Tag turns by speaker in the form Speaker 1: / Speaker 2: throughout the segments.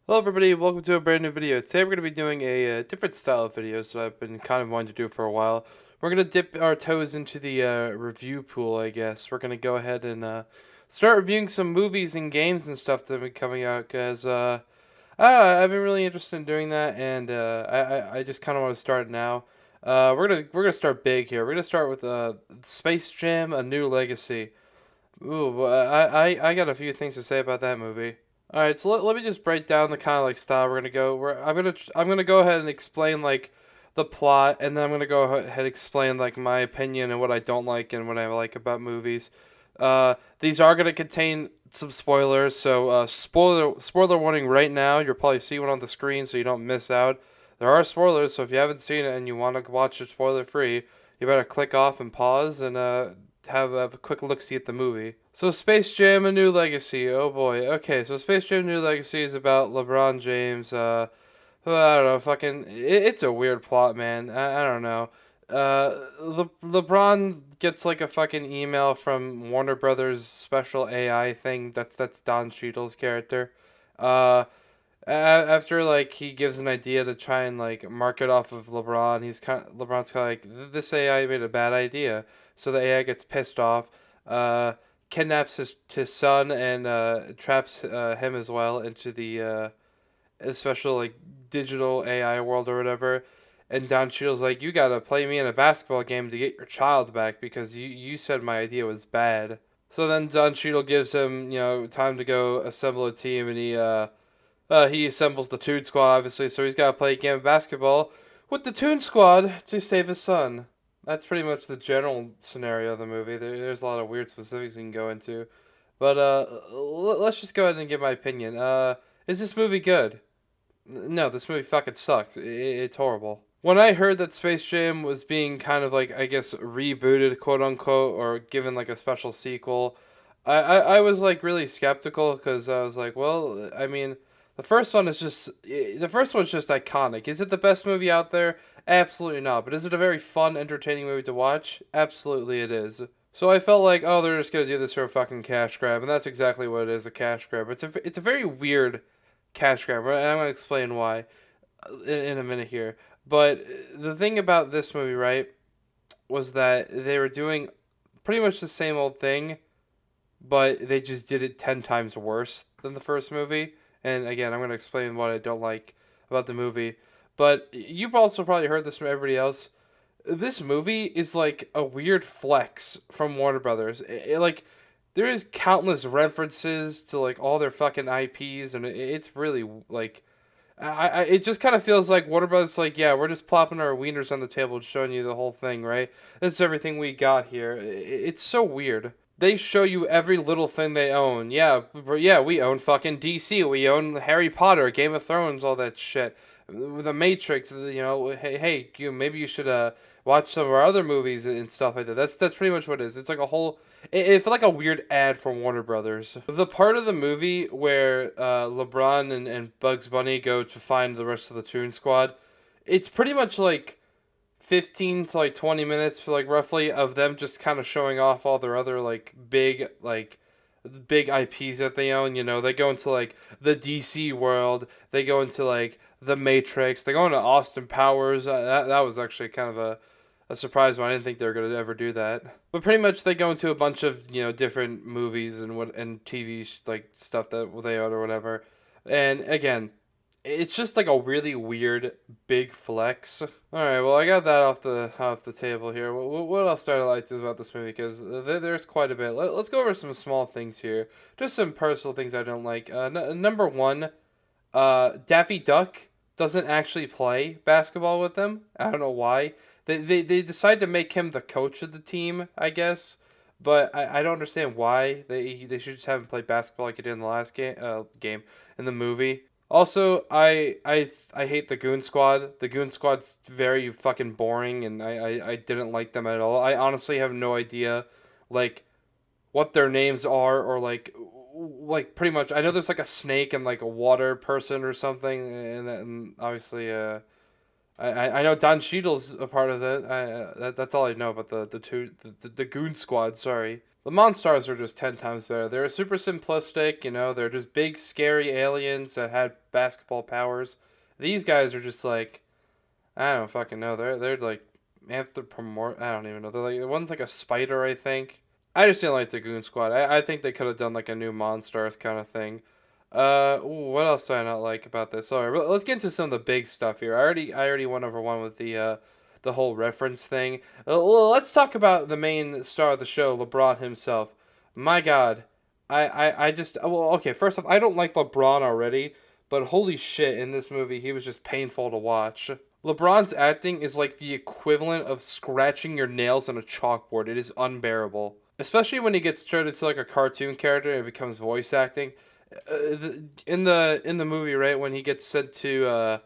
Speaker 1: Hello everybody, welcome to a brand new video. Today we're going to be doing a different style of videos that I've been kind of wanting to do for a while. We're going to dip our toes into the review pool, I guess. We're going to go ahead and start reviewing some movies and games and stuff that have been coming out, because I've been really interested in doing that, and I just kind of want to start now. We're gonna start big here. We're gonna start with Space Jam: A New Legacy. Ooh, well, I got a few things to say about that movie. All right, so let me just break down the kind of like style we're gonna go. I'm gonna go ahead and explain like the plot, and then I'm gonna go ahead and explain like my opinion and what I don't like and what I like about movies. These are gonna contain some spoilers, so spoiler warning right now. You'll probably see one on the screen, so you don't miss out. There are spoilers, so if you haven't seen it and you want to watch it spoiler free, you better click off and pause and have a quick look see at the movie. So Space Jam: A New Legacy. Oh boy. Okay, so Space Jam: New Legacy is about LeBron James. I don't know. It's a weird plot, man. I don't know. LeBron gets like a fucking email from Warner Brothers special AI thing. That's Don Cheadle's character. Uh, After like he gives an idea to try and like market off of LeBron, LeBron's kind of like, this AI made a bad idea, so the AI gets pissed off, uh, kidnaps his son and traps him as well into the special like digital AI world or whatever. And Don Cheadle's like, you gotta play me in a basketball game to get your child back because you said my idea was bad. So then Don Cheadle gives him time to go assemble a team, and he assembles the Toon Squad, obviously, so he's got to play a game of basketball with the Toon Squad to save his son. That's pretty much the general scenario of the movie. There's a lot of weird specifics we can go into. But let's just go ahead and give my opinion. Is this movie good? No, this movie fucking sucks. It's horrible. When I heard that Space Jam was being kind of like, I guess, rebooted, quote unquote, or given like a special sequel, I was like really skeptical because I was like, well, I mean, the first one's just iconic. Is it the best movie out there? Absolutely not. But is it a very fun, entertaining movie to watch? Absolutely it is. So I felt like, oh, they're just gonna do this for a fucking cash grab, and that's exactly what it is, a cash grab. It's a very weird cash grab, and I'm gonna explain why in a minute here. But the thing about this movie, right, was that they were doing pretty much the same old thing, but they just did it 10 times worse than the first movie. And again, I'm going to explain what I don't like about the movie. But you've also probably heard this from everybody else. This movie is like a weird flex from Warner Brothers. Like, there is countless references to like all their fucking IPs, and it's really like it just kind of feels like Warner Bros. Like, yeah, we're just plopping our wieners on the table and showing you the whole thing, right? This is everything we got here. It's so weird. They show you every little thing they own. Yeah, we own fucking DC. We own Harry Potter, Game of Thrones, all that shit. The Matrix. Hey, maybe you should watch some of our other movies and stuff like that. That's pretty much what it is. It's like a whole. It felt like a weird ad for Warner Brothers. The part of the movie where LeBron and Bugs Bunny go to find the rest of the Toon Squad, it's pretty much like 15 to like 20 minutes for like roughly of them just kind of showing off all their other like big IPs that they own. They go into like the DC world, they go into like the Matrix, they go into Austin Powers. That was actually kind of a surprise one. I didn't think they were gonna ever do that. But pretty much they go into a bunch of different movies and TV like stuff that they own or whatever. And again, it's just like a really weird big flex. All right, well I got that off the table here. What else did I like about this movie? Because there's quite a bit. Let's go over some small things here. Just some personal things I don't like. Number one, Daffy Duck doesn't actually play basketball with them. I don't know why. They decide to make him the coach of the team, I guess. But I don't understand why they should just have him play basketball like he did in the last game in the movie. Also, I hate the Goon Squad. The Goon Squad's very fucking boring, and I didn't like them at all. I honestly have no idea, like, what their names are, or like pretty much. I know there's like a snake and like a water person or something, and obviously, I know Don Cheadle's a part of that. That's all I know about the Goon Squad. Sorry. The Monstars are just 10 times better. They're super simplistic, they're just big, scary aliens that had basketball powers. These guys are just like, I don't fucking know. They're like anthropomorph. I don't even know. They're like one's like a spider, I think. I just didn't like the Goon Squad. I think they could have done like a new Monstars kind of thing. What else do I not like about this? Sorry, let's get into some of the big stuff here. I already went over one with the whole reference thing. Well, let's talk about the main star of the show, LeBron himself. My God, I just well, okay. First off, I don't like LeBron already, but holy shit, in this movie, he was just painful to watch. LeBron's acting is like the equivalent of scratching your nails on a chalkboard. It is unbearable, especially when he gets turned into like a cartoon character and it becomes voice acting. In the movie, right when he gets sent to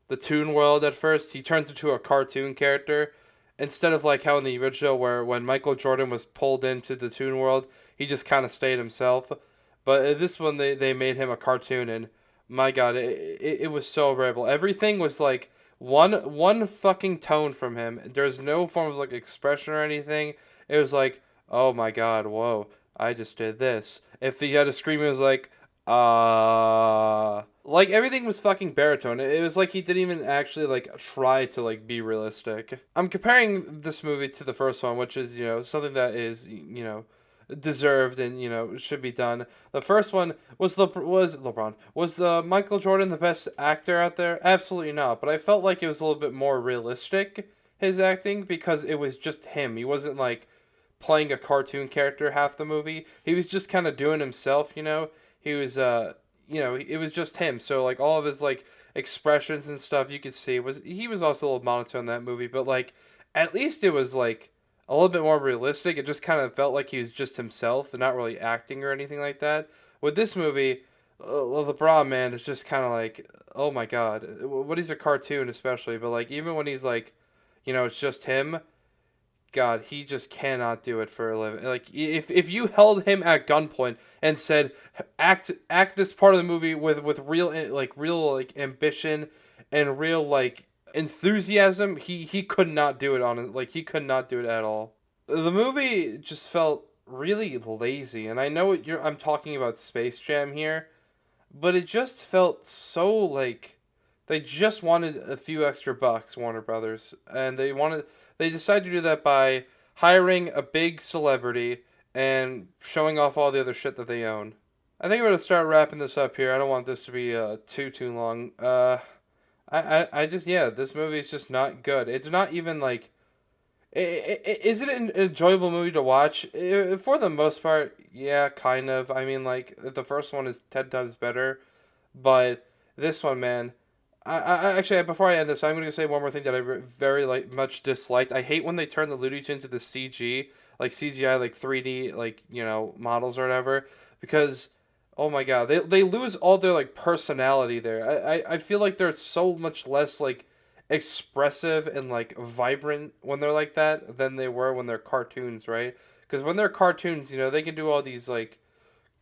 Speaker 1: the Toon World at first, he turns into a cartoon character instead of like how in the original where when Michael Jordan was pulled into the Toon World, he just kind of stayed himself. But this one, they made him a cartoon, and my God, it was so bearable. Everything was like one fucking tone from him. There's no form of like expression or anything. It was like, oh my God, whoa, I just did this. If he had to scream, it was like everything was fucking baritone. It was like he didn't even actually like try to like be realistic. I'm comparing this movie to the first one, which is something that is deserved and should be done. The first one was LeBron. Was the Michael Jordan the best actor out there? Absolutely not. But I felt like it was a little bit more realistic, his acting, because it was just him. He wasn't like playing a cartoon character half the movie. He was just kind of doing himself. He was it was just him. So like all of his like expressions and stuff you could see was he was also a little monotone in that movie, but like at least it was like a little bit more realistic. It just kind of felt like he was just himself and not really acting or anything like that. With this movie, LeBron, man, is just kind of like, oh my God, what he's a cartoon especially, but like even when he's like, it's just him. God, he just cannot do it for a living. Like if you held him at gunpoint and said, act this part of the movie with real ambition and real like enthusiasm, he could not do it on it. Like he could not do it at all. The movie just felt really lazy, and I know I'm talking about Space Jam here, but it just felt so like they just wanted a few extra bucks, Warner Brothers, and they decided to do that by hiring a big celebrity and showing off all the other shit that they own. I think I'm gonna start wrapping this up here. I don't want this to be too long. I just yeah, this movie is just not good. It's not even like is it an enjoyable movie to watch? For the most part, yeah, kind of. I mean, like the first one is 10 times better, but this one, man. Actually, before I end this, I'm going to say one more thing that I very like much disliked. I hate when they turn the Looney Tunes into CG, like CGI, like 3D, like models or whatever, because oh my God, they lose all their like personality there. I feel like they're so much less like expressive and like vibrant when they're like that than they were when they're cartoons, right? Because when they're cartoons, they can do all these like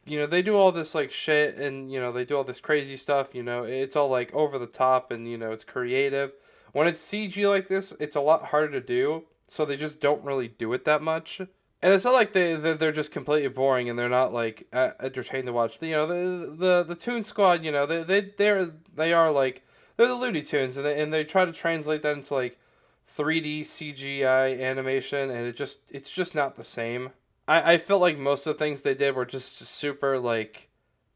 Speaker 1: they do all this like shit and they do all this crazy stuff, it's all like over the top and it's creative. When it's CG like this, it's a lot harder to do, so they just don't really do it that much. And it's not like they're just completely boring and they're not like entertained to watch. The Toon Squad, they are like they're the Looney Tunes and they try to translate that into like 3D CGI animation and it's just not the same. I felt like most of the things they did were just super like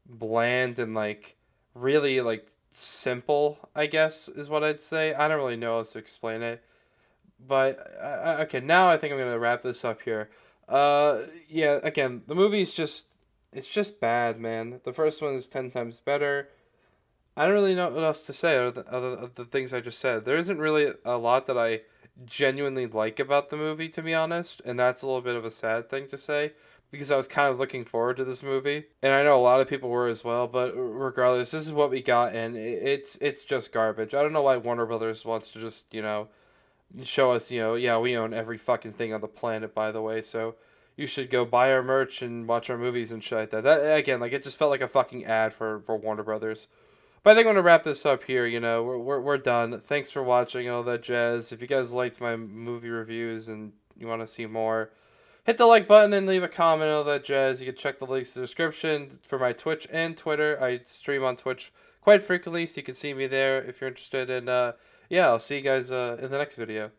Speaker 1: bland and like really like simple, I guess is what I'd say. I don't really know how to explain it. But okay, now I think I'm gonna wrap this up here. Yeah, again, the movie's just it's just bad, man. The first one is 10 times better. I don't really know what else to say other than the things I just said. There isn't really a lot that I genuinely like about the movie, to be honest, and that's a little bit of a sad thing to say because I was kind of looking forward to this movie, and I know a lot of people were as well. But regardless, this is what we got, and it's just garbage. I don't know why Warner Brothers wants to just show us yeah, we own every fucking thing on the planet, by the way, so you should go buy our merch and watch our movies and shit like that. That again, like it just felt like a fucking ad for Warner Brothers. But I think I'm gonna wrap this up here. We're done. Thanks for watching and all that jazz. If you guys liked my movie reviews and you want to see more, hit the like button and leave a comment, all that jazz. You can check the links in the description for my Twitch and Twitter. I stream on Twitch quite frequently, so you can see me there if you're interested. And yeah, I'll see you guys in the next video.